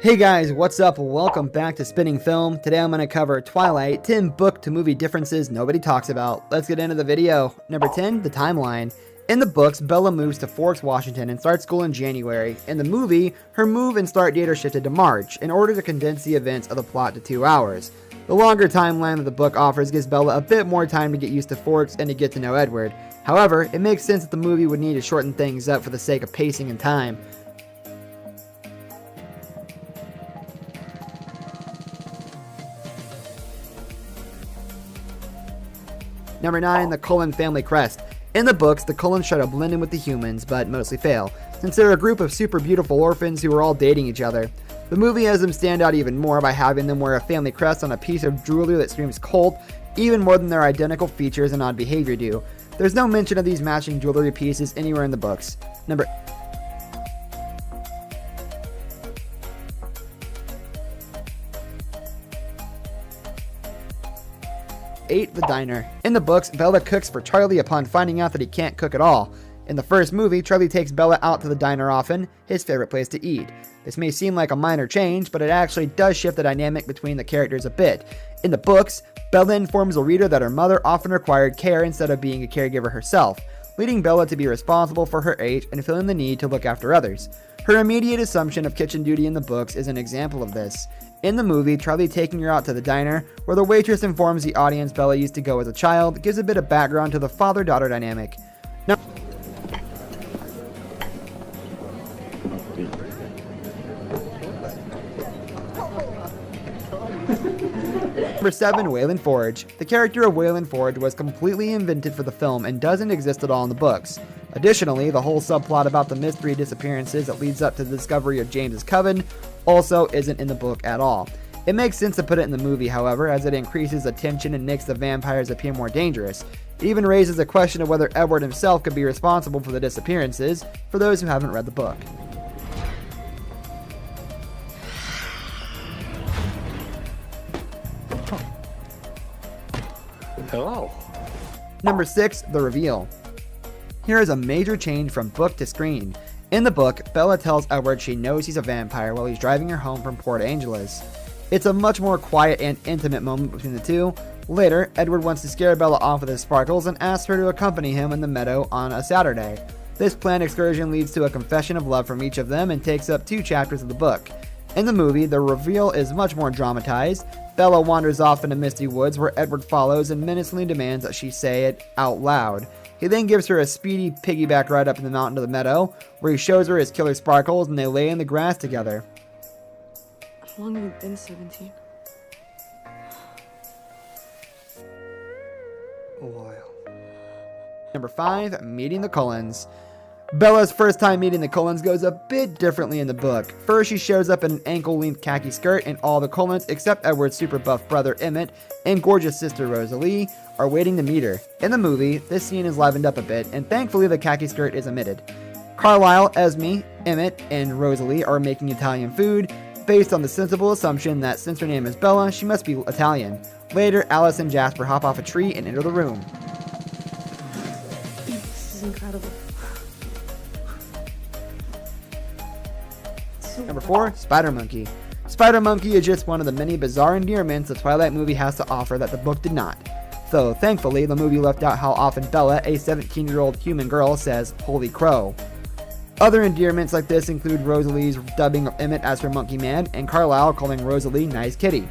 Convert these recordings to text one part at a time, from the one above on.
Hey guys, what's up? Welcome back to Spinning Film. Today I'm going to cover Twilight, 10 book to movie differences nobody talks about. Let's get into the video. Number 10, the timeline. In the books, Bella moves to Forks, Washington and starts school in January. In the movie, her move and start date are shifted to March in order to condense the events of the plot to 2 hours. The longer timeline that the book offers gives Bella a bit more time to get used to Forks and to get to know Edward. However, it makes sense that the movie would need to shorten things up for the sake of pacing and time. Number 9, the Cullen family crest. In the books, the Cullens try to blend in with the humans, but mostly fail, since they're a group of super beautiful orphans who are all dating each other. The movie has them stand out even more by having them wear a family crest on a piece of jewelry that screams cult, even more than their identical features and odd behavior do. There's no mention of these matching jewelry pieces anywhere in the books. Number 8, the diner. In the books, Bella cooks for Charlie upon finding out that he can't cook at all. In the first movie, Charlie takes Bella out to the diner often, his favorite place to eat. This may seem like a minor change, but it actually does shift the dynamic between the characters a bit. In the books, Bella informs the reader that her mother often required care instead of being a caregiver herself, leading Bella to be responsible for her age and feeling the need to look after others. Her immediate assumption of kitchen duty in the books is an example of this. In the movie, Charlie taking her out to the diner, where the waitress informs the audience Bella used to go as a child, gives a bit of background to the father-daughter dynamic. Number 7, Wayland Forge. The character of Wayland Forge was completely invented for the film and doesn't exist at all in the books. Additionally, the whole subplot about the mystery disappearances that leads up to the discovery of James's coven also isn't in the book at all. It makes sense to put it in the movie, however, as it increases the tension and makes the vampires appear more dangerous. It even raises the question of whether Edward himself could be responsible for the disappearances, for those who haven't read the book. Hello. Number 6, the reveal. Here is a major change from book to screen. In the book, Bella tells Edward she knows he's a vampire while he's driving her home from Port Angeles. It's a much more quiet and intimate moment between the two. Later, Edward wants to scare Bella off with his sparkles and asks her to accompany him in the meadow on a Saturday. This planned excursion leads to a confession of love from each of them and takes up 2 chapters of the book. In the movie, the reveal is much more dramatized. Bella wanders off into misty woods where Edward follows and menacingly demands that she say it out loud. He then gives her a speedy piggyback ride up in the mountain to the meadow, where he shows her his killer sparkles and they lay in the grass together. How long have you been 17? A while. Number 5, meeting the Cullens. Bella's first time meeting the Cullens goes a bit differently in the book. First, she shows up in an ankle-length khaki skirt, and all the Cullens, except Edward's super buff brother Emmett and gorgeous sister Rosalie, are waiting to meet her. In the movie, this scene is livened up a bit, and thankfully the khaki skirt is omitted. Carlisle, Esme, Emmett, and Rosalie are making Italian food, based on the sensible assumption that since her name is Bella, she must be Italian. Later, Alice and Jasper hop off a tree and enter the room. This is incredible. Number 4, Spider Monkey. Spider Monkey is just one of the many bizarre endearments the Twilight movie has to offer that the book did not. Though, thankfully, the movie left out how often Bella, a 17-year-old human girl, says, "Holy crow." Other endearments like this include Rosalie's dubbing of Emmett as her monkey man, and Carlisle calling Rosalie nice kitty.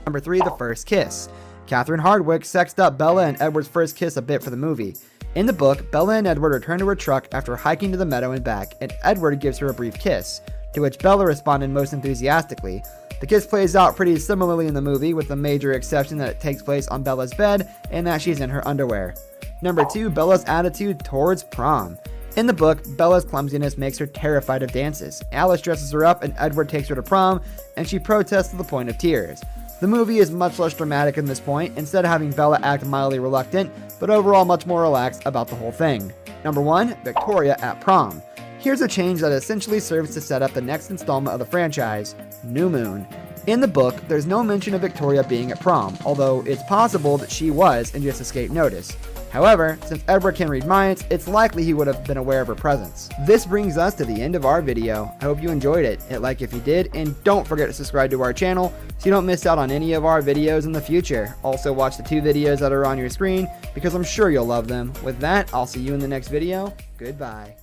Number 3, the first kiss. Catherine Hardwicke sexed up Bella and Edward's first kiss a bit for the movie. In the book, Bella and Edward return to her truck after hiking to the meadow and back, and Edward gives her a brief kiss, to which Bella responded most enthusiastically. The kiss plays out pretty similarly in the movie, with the major exception that it takes place on Bella's bed and that she's in her underwear. Number 2, Bella's attitude towards prom. In the book, Bella's clumsiness makes her terrified of dances. Alice dresses her up and Edward takes her to prom, and she protests to the point of tears. The movie is much less dramatic in this point, instead of having Bella act mildly reluctant, but overall much more relaxed about the whole thing. Number 1, Victoria at prom. Here's a change that essentially serves to set up the next installment of the franchise, New Moon. In the book, there's no mention of Victoria being at prom, although it's possible that she was and just escaped notice. However, since Edward can read minds, it's likely he would have been aware of her presence. This brings us to the end of our video. I hope you enjoyed it. Hit like if you did, and don't forget to subscribe to our channel so you don't miss out on any of our videos in the future. Also watch the 2 videos that are on your screen because I'm sure you'll love them. With that, I'll see you in the next video. Goodbye.